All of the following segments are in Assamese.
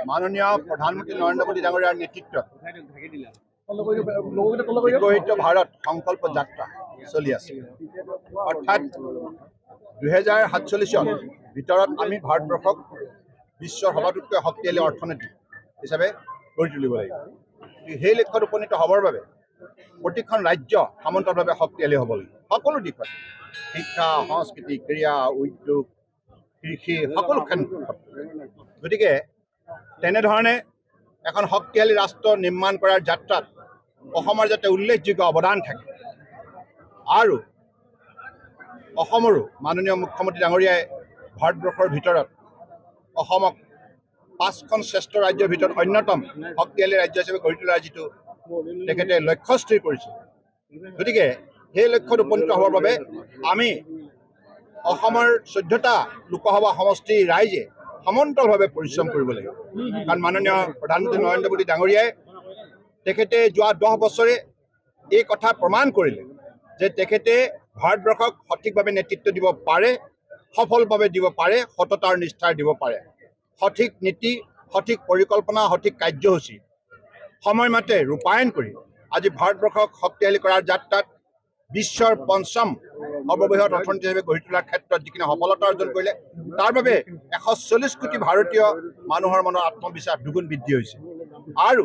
মাননীয় প্ৰধানমন্ত্ৰী নৰেন্দ্ৰ মোদী ডাঙৰীয়াৰ নেতৃত্বত বিকশিত ভাৰত সংকল্প যাত্ৰা চলি আছে। অৰ্থাৎ 2047 চন ভিতৰত আমি ভাৰতবৰ্ষক বিশ্বৰ সবাতোতকৈ শক্তিশালী অৰ্থনীতি হিচাপে গঢ়ি তুলিব লাগিব। সেই লক্ষ্যত উপনীত হ'বৰ বাবে প্ৰতিখন ৰাজ্য সামন্তভাৱে শক্তিশালী হ'ব লাগিব। সকলো দিশত শিক্ষা, সংস্কৃতি, ক্ৰীড়া, উদ্যোগ, কৃষি সকলো ক্ষেত্ৰত। গতিকে তেনেধৰণে এখন শক্তিশালী ৰাষ্ট্ৰ নিৰ্মাণ কৰাৰ যাত্ৰাত অসমৰ যাতে উল্লেখযোগ্য অৱদান থাকে আৰু অসমৰো মাননীয় মুখ্যমন্ত্ৰী ডাঙৰীয়াই ভাৰতবৰ্ষৰ ভিতৰত অসমক 5খন শ্ৰেষ্ঠ ৰাজ্যৰ ভিতৰত অন্যতম শক্তিশালী ৰাজ্য হিচাপে গঢ়ি তোলাৰ যিটো তেখেতে লক্ষ্য স্থিৰ কৰিছে। গতিকে সেই লক্ষ্যত উপনীত হ'বৰ বাবে আমি অসমৰ 14টা লোকসভা সমষ্টিৰ ৰাইজে সমান্তৰালভাৱে পৰিশ্ৰম কৰিব লাগিব। কাৰণ মাননীয় প্ৰধানমন্ত্ৰী নৰেন্দ্ৰ মোদী ডাঙৰীয়াই তেখেতে যোৱা 10 বছৰে এই কথা প্ৰমাণ কৰিলে যে তেখেতে ভাৰতবৰ্ষক সঠিকভাৱে নেতৃত্ব দিব পাৰে, সফলভাৱে দিব পাৰে, সততা আৰু নিষ্ঠাৰে দিব পাৰে। সঠিক নীতি, সঠিক পৰিকল্পনা, সঠিক কাৰ্যসূচী সময়মতে ৰূপায়ণ কৰি আজি ভাৰতবৰ্ষক শক্তিশালী কৰাৰ যাত্ৰাত বিশ্বৰ 5ম সৰ্ববৃহৎ অৰ্থনীতি হিচাপে গঢ়ি তোলাৰ ক্ষেত্ৰত যিখিনি সফলতা অৰ্জন কৰিলে তাৰ বাবে 140 কোটি ভাৰতীয় মানুহৰ মনৰ আত্মবিশ্বাস দুগুণ বৃদ্ধি হৈছে। আৰু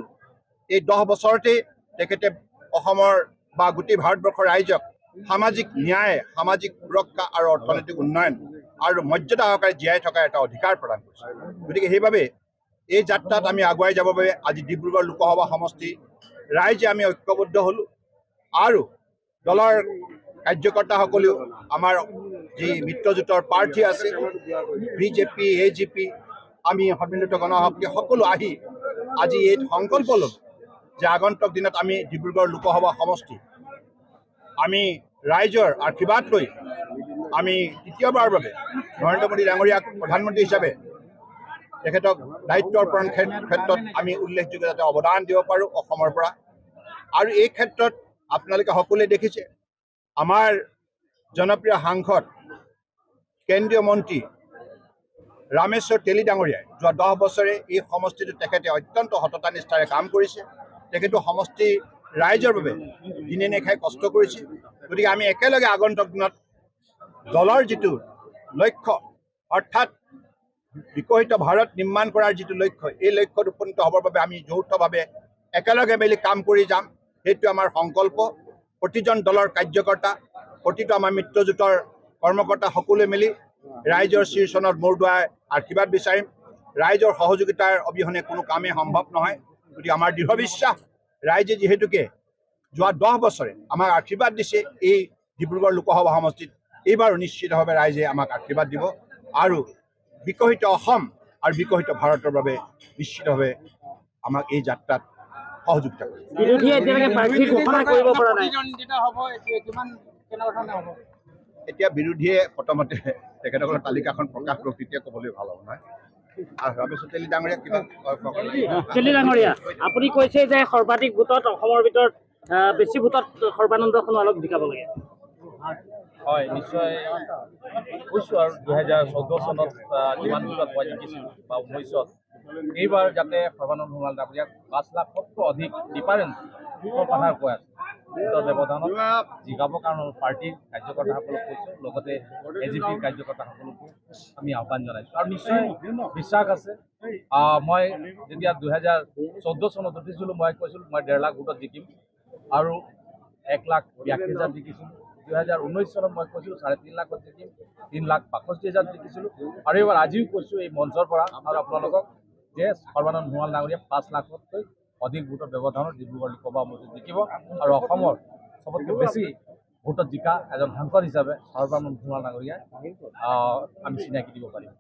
এই 10 বছৰতে তেখেতে অসমৰ বা গোটেই ভাৰতবৰ্ষৰ ৰাইজক সামাজিক ন্যায়, সামাজিক সুৰক্ষা আৰু অৰ্থনৈতিক উন্নয়ন আৰু মৰ্যাদা সহকাৰে জীয়াই থকাৰ এটা অধিকাৰ প্ৰদান কৰিছে। গতিকে সেইবাবে এই যাত্ৰাত আমি আগুৱাই যাবৰ বাবে আজি ডিব্ৰুগড় লোকসভা সমষ্টি ৰাইজে আমি ঐক্যবদ্ধ হ'লোঁ আৰু দলৰ কাৰ্যকৰ্তাসকলেও আমাৰ যি মিত্ৰজোঁটৰ প্ৰাৰ্থী আছে বিজেপি, এজিপি, আমি সন্মিলিত গণশক্তি সকলো আহি আজি এই সংকল্প ল'লোঁ যে আগন্তুক দিনত আমি ডিব্ৰুগড় লোকসভা সমষ্টি আমি ৰাইজৰ আশীৰ্বাদ লৈ আমি তৃতীয়বাৰৰ বাবে নৰেন্দ্ৰ মোদী ডাঙৰীয়াক প্ৰধানমন্ত্ৰী হিচাপে তেখেতক দায়িত্ব অৰ্পণ ক্ষেত্ৰত আমি উল্লেখযোগ্য যাতে অৱদান দিব পাৰোঁ অসমৰ পৰা। আৰু এই ক্ষেত্ৰত আপোনালোকে সকলোৱে দেখিছে আমাৰ জনপ্ৰিয় সাংসদ কেন্দ্ৰীয় মন্ত্ৰী ৰামেশ্বৰ তেলী ডাঙৰীয়াই যোৱা 10 বছৰে এই সমষ্টিটোত তেখেতে অত্যন্ত সততা নিষ্ঠাৰে কাম কৰিছে। তেখেতো সমষ্টি ৰাইজৰ বাবে দিনে নিশাই কষ্ট কৰিছে। গতিকে আমি একেলগে আগন্তুক দিনত দলৰ যিটো লক্ষ্য অৰ্থাৎ বিকশিত ভাৰত নিৰ্মাণ কৰাৰ যিটো লক্ষ্য, এই লক্ষ্যত উপনীত হ'বৰ বাবে আমি যৌথভাৱে একেলগে মিলি কাম কৰি যাম। সেইটো আমাৰ সংকল্প। প্ৰতিজন দলৰ কাৰ্যকৰ্তা, প্ৰতিটো আমাৰ মিত্ৰজোঁটৰ কৰ্মকৰ্তা সকলোৱে মিলি ৰাইজৰ শীৰ্ষণত মূৰ দোৱাই আশীৰ্বাদ বিচাৰিম। ৰাইজৰ সহযোগিতাৰ অবিহনে কোনো কামেই সম্ভৱ নহয়। গতিকে আমাৰ দৃঢ় বিশ্বাস ৰাইজে যিহেতুকে যোৱা 10 বছৰে আমাক আশীৰ্বাদ দিছে, এই ডিব্ৰুগড় লোকসভা সমষ্টিত এইবাৰো নিশ্চিতভাৱে ৰাইজে আমাক আশীৰ্বাদ দিব আৰু বিকশিত অসম আৰু বিকশিত ভাৰতৰ বাবে নিশ্চিতভাৱে আমাক এই যাত্ৰাত সহযোগিতা কৰিব। এতিয়া বিৰোধীয়ে প্ৰথমতে তেখেতসকলৰ তালিকাখন প্ৰকাশ কৰক, তেতিয়া ক'বলৈ ভাল হ'ব নহয়। ৰামেশ্বৰ তেলী ডাঙৰীয়া কিবা তেলী ডাঙৰীয়া, আপুনি কৈছে যে সৰ্বাধিক ভোটত অসমৰ ভিতৰত বেছি ভোটত সৰ্বানন্দ সোণোৱালক জিকাব লাগে। হয়, নিশ্চয় কৈছোঁ আৰু 2014 চনত কিমান ভোটত মই জিকিছিলোঁ বা 19ত এইবাৰ যাতে সৰ্বানন্দ সোণোৱাল ডাঙৰীয়াক 5 লাখতকৈ অধিক ডিফাৰেঞ্চ কথা কৈ আছে ভোটৰ ব্যৱধানত জিকাবৰ কাৰণে পাৰ্টীৰ কাৰ্যকৰ্তাসকলক কৈছোঁ, লগতে এজিপিৰ কাৰ্যকৰ্তাসকলকো আমি আহ্বান জনাইছোঁ। আৰু নিশ্চয় বিশ্বাস আছে। মই যেতিয়া 2014 চনত উঠিছিলোঁ মই কৈছিলোঁ মই 1.5 লাখ ভোটত জিকিম আৰু 1,82,000 জিকিছিলোঁ। 2019 চনত মই কৈছিলোঁ 3.5 লাখত জিকিম, 3,62,000 জিকিছিলোঁ। আৰু এইবাৰ আজিও কৈছোঁ এই মঞ্চৰ পৰা আৰু আপোনালোকক যে সৰ্বানন্দ সোণোৱাল ডাঙৰীয়া 5 লাখতকৈ অধিক ভোটৰ ব্যৱধানত ডিব্ৰুগড় লোকসভা সমষ্টিত জিকিব আৰু অসমৰ চবতকৈ বেছি ভোটত জিকা এজন সাংসদ হিচাপে সৰ্বানন্দ সোণোৱাল ডাঙৰীয়াক আমি চিনাকি দিব পাৰিম।